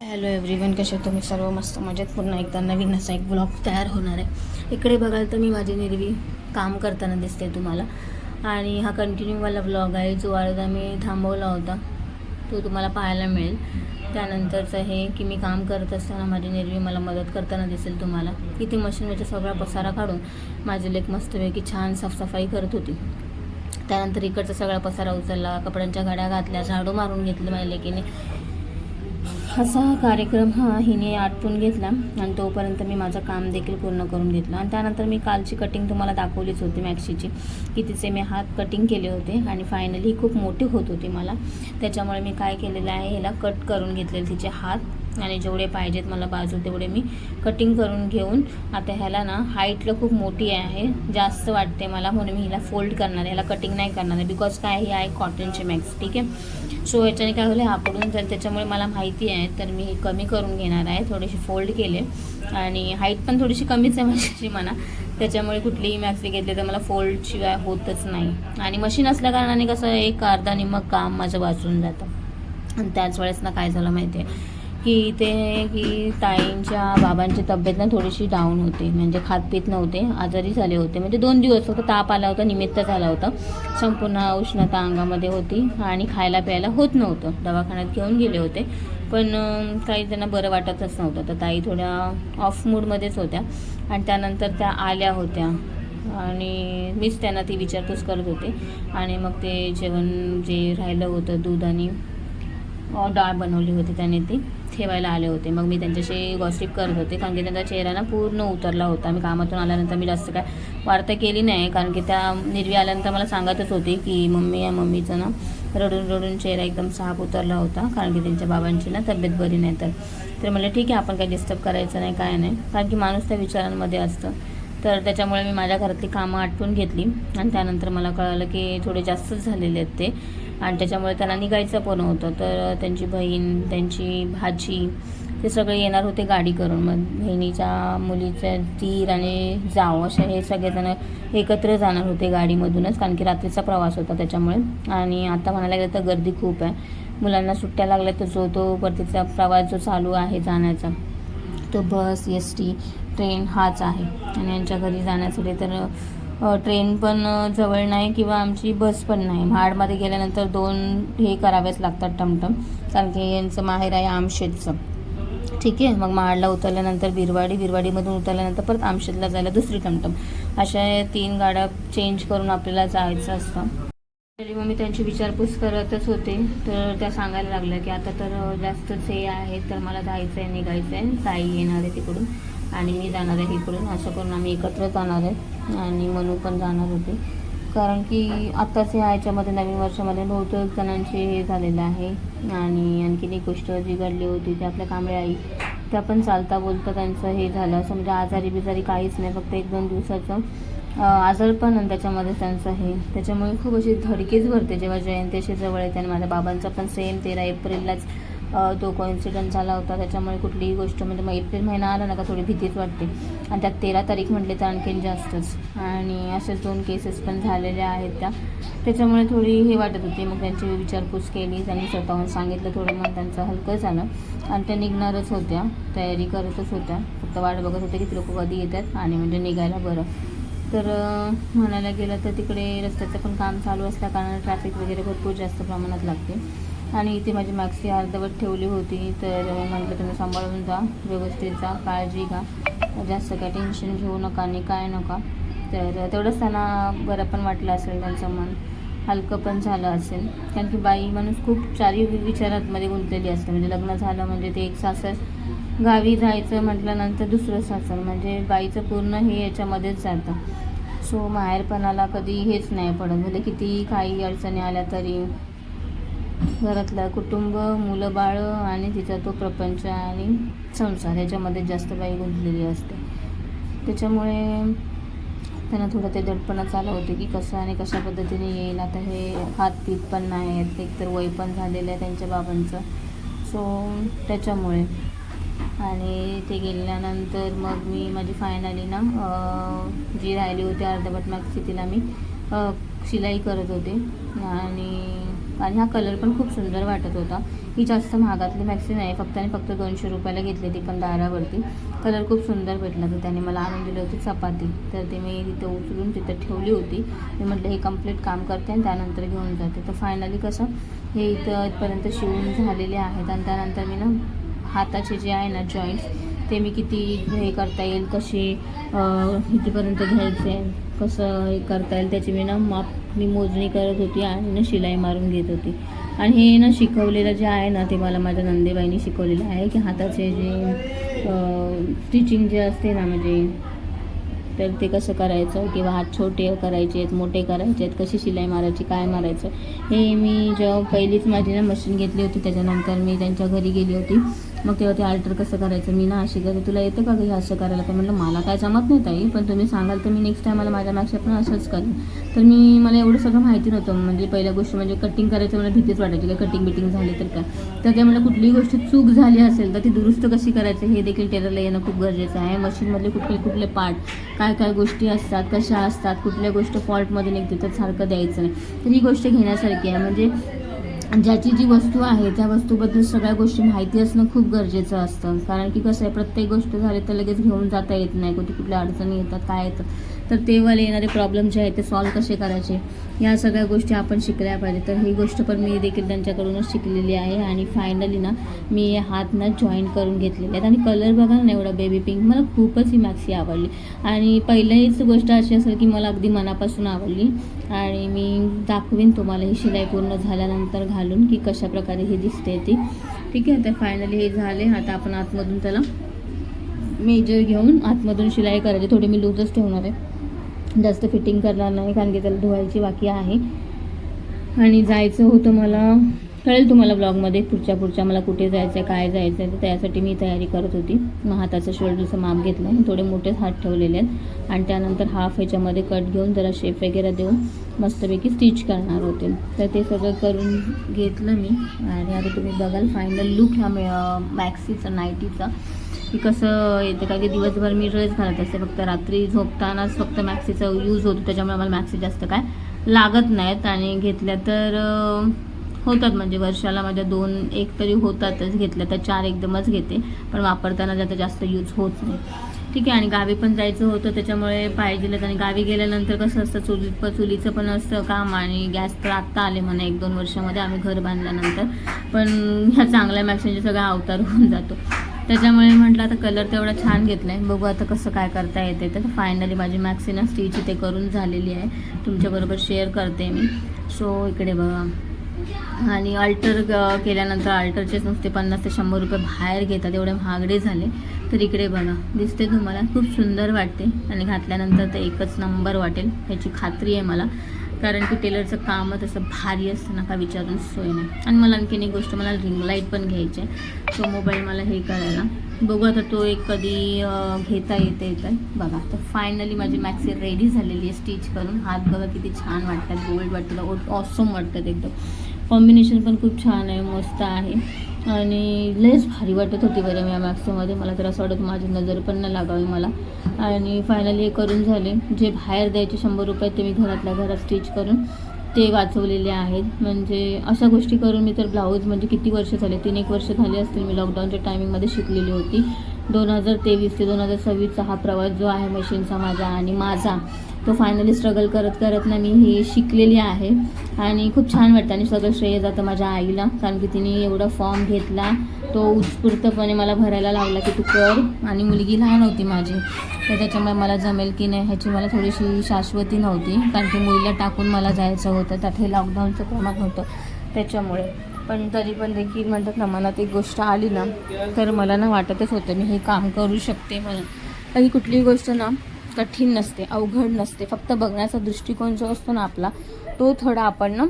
Hello everyone, कसे तुम्ही सर्व? मस्त मजेत. पुन्हा एकदा नवीन असा एक ब्लॉग तयार होणार आहे. इकडे बघाल तर मी माझी निर्वी काम करताना दिसते तुम्हाला, आणि हा कंटिन्यूवाला ब्लॉग आहे जो अर्धा मी थांबवला होता तो तुम्हाला पाहायला मिळेल. त्यानंतरचं हे की मी काम करत असताना माझी निर्वी मला मदत करताना दिसेल तुम्हाला. की ती मशीनवरचा सगळा पसारा काढून माझी लेक मस्तपैकी छान साफसफाई करत होती. त्यानंतर इकडचा सगळा पसारा उचलला, कपड्यांच्या घड्या घातल्या, झाडू मारून घेतलं माझ्या लेकीने. असा कार्यक्रम हिने आटपून घेतला आणि तोपर्यंत मी माझं काम देखील पूर्ण करून घेतलं. आणि त्यानंतर मी कालची कटिंग तुम्हाला दाखवलीच होती मॅक्सीची, की तिचे मी हात कटिंग केले होते आणि फायनली खूप मोठी होत होती मला. त्याच्यामुळे मी काय केलेलं आहे, ह्याला कट करून घेतलेले तिचे हात, आणि जेवढे पाहिजेत मला बाजू तेवढे मी कटिंग करून घेऊन आता ह्याला ना हाईटला खूप मोठी आहे, जास्त वाटते मला, म्हणून मी हिला फोल्ड करणार आहे. ह्याला कटिंग नाही करणार आहे, बिकॉज काय ही आहे कॉटनची मॅक्स, ठीक आहे. सो ह्याच्याने काय होईल, आपडून जाईल, त्याच्यामुळे मला माहिती आहे, तर मी कमी करून घेणार आहे. थोडेसे फोल्ड केले आणि हाईट पण थोडीशी कमीच आहे माझ्याशी म्हणा, त्याच्यामुळे कुठलीही मॅक्सी घेतली तर मला फोल्डशिवाय होतच नाही. आणि मशीन असल्या कारणाने कसं एक अर्धा निम्मं काम माझं वाचून जातं. आणि त्याच वेळेस ना काय झालं माहिती आहे की की ताईंच्या बाबांची तब्येत ना थोडीशी डाऊन होती, म्हणजे खात पीत नव्हते, आजारी झाले होते. म्हणजे 2 दिवस फक्त ताप आला होता, निमित्त झाला होता, संपूर्ण उष्णता अंगामध्ये होती आणि खायला प्यायला होत नव्हतं. दवाखान्यात घेऊन गेले होते, पण काही त्यांना बरं वाटतच नव्हतं. तर ताई थोड्या ऑफ मूडमध्येच होत्या. आणि त्यानंतर त्या आल्या होत्या आणि मीच त्यांना ती विचारपूस करत होते. आणि मग ते जेवण जे राहिलं होतं, दूध आणि डाळ बनवली होती त्याने, ती ठेवायला आले होते. मग मी त्यांच्याशी गॉसिप करत होते, कारण की त्यांचा चेहरा ना पूर्ण उतरला होता. मी कामातून आल्यानंतर मी जास्त काय वार्ता केली नाही, कारण की त्या निर्वी आल्यानंतर मला सांगतच होती की मम्मीचं ना रडून रडून चेहरा एकदम साफ उतरला होता, कारण की त्यांच्या बाबांची ना तब्येत बरी नाही. तर म्हणलं ठीक आहे, आपण काही डिस्टर्ब करायचं नाही, काय नाही, कारण की माणूस त्या विचारांमध्ये असतं. तर त्याच्यामुळे मी माझ्या घरातली कामं आटपून घेतली. आणि त्यानंतर मला कळालं की थोडे जास्तच झालेले आहेत ते, आणि त्याच्यामुळे त्यांना निघायचं पण होतं. तर त्यांची बहीण, त्यांची भाची, ते सगळे येणार होते गाडी करून. मग बहिणीच्या मुलीचे दीर आणि जाव असे हे सगळेजण एकत्र जाणार होते गाडीमधूनच, कारण की रात्रीचा प्रवास होता त्याच्यामुळे. आणि आता म्हणायला गेलं तर गर्दी खूप आहे, मुलांना सुट्ट्या लागल्या, तर तो परतीचा प्रवास जो चालू आहे जाण्याचा, तो बस, ST, ट्रेन हाच आहे. आणि यांच्या घरी जाण्यासाठी तर ट्रेन पण जवळ नाही किंवा आमची बस पण नाही. महाडमध्ये गेल्यानंतर 2 हे करावेच लागतात टमटम, कारण की यांचं माहेर आहे आमशेतचं, ठीक आहे. मग महाडला उतरल्यानंतर बिरवाडीमधून उतरल्यानंतर परत आमशेतला जायला दुसरी टमटम, अशा 3 गाड्या चेंज करून आपल्याला जायचं असतं. तरी मग मी त्यांची विचारपूस करतच होते, तर त्या सांगायला लागल्या की आता तर जास्तच हे आहे, तर मला जायचं आहे, निघायचं आहे, ताई येणार आहे तिकडून आणि मी जाणार आहे इकडून, असं करून आम्ही एकत्र जाणार आहे. आणि मनू पण जाणार होते, कारण की आत्ताच ह्याच्यामध्ये नवीन वर्षामध्ये बहुतेक जणांचे हे झालेलं आहे. आणि आणखीन एक गोष्ट जी घडली होती, ते आपल्या कांबळे आई, त्या पण चालता बोलता त्यांचं हे झालं असं, म्हणजे आजारी बिजारी काहीच नाही, फक्त 1-2 दिवसाचं आजार पण, आणि त्याच्यामध्ये त्यांचं हे, त्याच्यामुळे खूप अशी धडकीच भरते जेव्हा जयंतीशी जवळ येते. आणि माझ्या बाबांचा पण सेम 13 एप्रिललाच तो कोइन्सिडंट झाला होता. त्याच्यामुळे कुठलीही गोष्ट, म्हणजे मग एप्रिल महिना आला ना का थोडी भीतीच वाटते, आणि त्यात 13 तारीख म्हटले तर आणखीन जास्तच. आणि असेच 2 केसेस पण झालेल्या आहेत त्याच्यामुळे थोडी हे वाटत होती. मग त्यांची विचारपूस केली, त्यांनी स्वतःहून सांगितलं थोडं, मग त्यांचं हलकं झालं. आणि त्या निघणारच होत्या, तयारी करतच होत्या, फक्त वाट बघत होते की लोक कधी येतात आणि म्हणजे निघायला बरं. तर म्हणायला गेलं तर तिकडे रस्त्याचं पण काम चालू असल्या कारणाने ट्रॅफिक वगैरे भरपूर जास्त प्रमाणात लागते. आणि इथे माझी मॅक्सी अर्धवट ठेवली होती, तर म्हटलं तुम्ही सांभाळून जा, व्यवस्थित जा, काळजी घ्या, जास्त काय टेन्शन घेऊ नका आणि काय नका. तर तेवढंच त्यांना बरं पण वाटलं असेल, त्यांचं मन हलकं पण झालं असेल, कारण की बाई माणूस खूप चारी विचारांमध्ये गुंतलेली असते. म्हणजे लग्न झालं म्हणजे ते एक सासर, गावी जायचं म्हटल्यानंतर दुसरं सासर, म्हणजे बाईचं पूर्ण हे याच्यामध्येच जातं. सो माहेरपणाला कधी हेच नाही पडत, म्हणजे किती काही अडचणी आल्या तरी घरातलं कुटुंब, मुलं बाळं आणि तिचा तो प्रपंच आणि संसार, ह्याच्यामध्ये जास्त बाई गुंतलेली असते. त्याच्यामुळे त्यांना थोडं ते दडपणच आलं होतं की कसं आणि कशा पद्धतीने येईल. आता हे हात पीत पण नाही आहेत, एकतर वय पण झालेलं आहे त्यांच्या बाबांचं, सो त्याच्यामुळे. आणि ते गेल्यानंतर मग मी माझी फायनली ना जी राहिली होती अर्धवट मॅक्सी, तिला मी शिलाई करत होते. आणि आणि हा कलर पण खूप सुंदर वाटत होता. ही जास्त महागातली मॅक्सी नाही, फक्त आणि फक्त 200 रुपयाला घेतली, ती पण दारावरती. कलर खूप सुंदर भेटला. तर त्याने मला आणून दिली होती चपाती, तर ते मी तिथं उचलून तिथं ठेवली होती. मी म्हटलं हे कंप्लीट काम करते आणि त्यानंतर घेऊन जाते. तर फायनली कसं हे इथपर्यंत शिवून झालेले आहेत. आणि त्यानंतर मी ना हाताचे जे आहे ना जॉईंट्स ते मी किती हे करता येईल, कसे इथेपर्यंत घ्यायचे, कसं हे करता येईल त्याची मी मोजणी करत होती आणि ना शिलाई मारून घेत होती. आणि हे ना शिकवलेलं जे आहे ना ते मला माझ्या नंदेबाईंनी शिकवलेलं आहे की हाताचे जे स्टिचिंग जे असते ना म्हणजे तर ते कसं करायचं किंवा हात छोटे करायचे आहेत, मोठे करायचे आहेत, कशी शिलाई मारायची, काय मारायचं, हे मी जेव्हा पहिलीच माझी ना मशीन घेतली होती त्याच्यानंतर मी त्यांच्या घरी गेली होती. मग तेव्हा ते अल्टर कसं करायचं मी ना अशी करते, तुला येतं का हे असं करायला? तर म्हटलं मला काय जमत नाही ताई, पण तुम्ही सांगाल तर मी नेक्स्ट टायमाला माझ्यामागच्या पण असंच करेन. तर मला एवढं सगळं माहिती नव्हतं. म्हणजे पहिल्या गोष्ट म्हणजे कटिंग करायचं मला भीतीच वाटायची, काय कटिंग बिटिंग झाली तर काय. तर ते मला कुठलीही गोष्ट चूक झाली असेल तर ती दुरुस्त कशी करायचं हे देखील टेलरला येणं खूप गरजेचं आहे. मशीनमधले कुठले पार्ट, काय गोष्टी असतात, कशा असतात, कुठल्या गोष्ट फॉल्टमध्ये निघते तर सारखं द्यायचं नाही. तर ही गोष्ट घेण्यासारखी आहे. म्हणजे ज्याची जी वस्तू आहे त्या वस्तूबद्दल सगळ्या गोष्टी माहिती असणं खूप गरजेचं असतं. कारण की कसं आहे, प्रत्येक गोष्ट झाली तर लगेच घेऊन जाता येत नाही, कुठल्या अडचणी येतात, काय येतं, तर तेव्हाला येणारे प्रॉब्लेम जे आहेत ते सॉल्व कसे करायचे या सगळ्या गोष्टी आपण शिकल्या पाहिजे. तर ही गोष्ट पण मी देखील त्यांच्याकडूनच शिकलेली आहे. आणि फायनली ना मी हात ना जॉईन करून घेतलेले आहेत. आणि कलर बघा ना एवढा बेबी पिंक, मला खूपच ही मॅक्सी आवडली. आणि पहिलीच गोष्ट अशी असेल की मला अगदी मनापासून आवडली. आणि मी दाखवीन तुम्हाला ही शिलाई पूर्ण झाल्यानंतर घालून की कशा प्रकारे हे दिसते ती. ठीक आहे, तर फायनली हे झाले. आता आपण आतमधून त्याला मेजर घेऊन आतमधून शिलाई करायची. थोडी मी लूजच ठेवणार आहे, जास्त फिटिंग करणार नाही कारण की त्याला धुवायची बाकी आहे. आणि जायचं होतं, मला कळेल तुम्हाला ब्लॉगमध्ये पुढच्या मला कुठे जायचं आहे, काय जायचं आहे. तर त्यासाठी मी तयारी करत होती. मग हाताचं शोल्डरचं माप घेतलं, थोडे मोठेच हात ठेवलेले आहेत. आणि त्यानंतर हाफ ह्याच्यामध्ये कट घेऊन जरा शेप वगैरे देऊन मस्तपैकी स्टिच करणार होते. तर ते सगळं करून घेतलं मी. आणि आता तुम्ही बघाल फायनल लुक ह्या मॅक्सीचा नाईटीचा की कसं येतं. का की दिवसभर मी ड्रेस घालत असते, फक्त रात्री झोपतानाच फक्त मॅक्सीचा यूज होतो. त्याच्यामुळे मला मॅक्सी जास्त काय लागत नाहीत. आणि घेतल्या तर होतात, म्हणजे वर्षाला माझ्या 2-1 तरी होतातच. घेतल्या तर 4 एकदमच घेते, पण वापरताना त्याचा जास्त यूज होत नाही. ठीक आहे. आणि गावी पण जायचं होतं त्याच्यामुळे पाहिजेलच. आणि गावी गेल्यानंतर कसं असतं, चुलीचं पण असतं काम. आणि गॅस तर आत्ता आले म्हणा 1-2 वर्षामध्ये आम्ही घर बांधल्यानंतर, पण ह्या चांगल्या मॅक्सीचे सगळा अवतार होऊन जातो. त्याच्यामुळे म्हटलं आता कलर तेवढा छान घेतला आहे, बघू आता कसं काय करता येते. तर फायनली माझी मॅक्सी ना स्टिच ते करून झालेली आहे, तुमच्याबरोबर शेअर करते मी. सो इकडे बघा. आणि अल्टर केल्यानंतर अल्टरचेच नुसते 50 ते 100 रुपये बाहेर घेतात, एवढे महागडे झाले. तर इकडे बघा, दिसते तुम्हाला, खूप सुंदर वाटते. आणि घातल्यानंतर तर एकच नंबर वाटेल ह्याची खात्री आहे मला. कारण की टेलरचं कामच असं भारी असतं ना, का विचारून सोय नाही. आणि मला आणखीन एक गोष्ट, मला रिंग लाईट पण घ्यायची आहे. तो मोबाईल मला हे करायला बघू आता तो एक कधी घेता येते तर बघा. तर फायनली माझी मॅक्सी रेडी झालेली आहे स्टिच करून. हात बघा किती छान वाटतात, गोल्ड वाटतात, ऑसम वाटतात एकदम. कॉम्बिनेशन पण खूप छान आहे, मस्त आहे. आणि लेस भारी वाटत होती बरं या मॅक्सीमध्ये. मला तर असं वाटतं माझी नजर पण नाही लागावी मला. आणि फायनली हे करून झाले. जे बाहेर द्यायचे 100 रुपये ते मी घरातल्या घरात स्टिच करून ते वाचवलेले आहेत. म्हणजे अशा गोष्टी करून मी तर ब्लाऊज म्हणजे किती वर्ष झाले, 3-1 वर्ष झाले असतील. मी लॉकडाऊनच्या टायमिंगमध्ये शिकलेली होती. 2023 ते 2026चा हा प्रवास जो आहे मशीनचा माझा तो फायनली स्ट्रगल करत ना मी हे शिकलेली आहे. आणि खूप छान वाटतं. आणि सगळं श्रेय जातं माझ्या आईला, कारण की तिने एवढा फॉर्म घेतला, तो उत्स्फूर्तपणे मला भरायला लावला की तू कर. आणि मुलगी लहान होती माझी, तर त्याच्यामुळे मला जमेल की नाही ह्याची मला थोडीशी शाश्वती नव्हती. कारण की मुलीला टाकून मला जायचं होतं, त्यात हे लॉकडाऊनचं प्रमाण होतं त्याच्यामुळे. पण तरी पण देखील म्हणतात ना, मनात एक गोष्ट आली ना तर मला ना वाटतच होतं मी हे काम करू शकते म्हणून. काही कुठलीही गोष्ट ना कठीण नसते, अवघड नसते. फक्त बघण्याचा दृष्टिकोन जो असतो ना आपला, तो थोडा आपण ना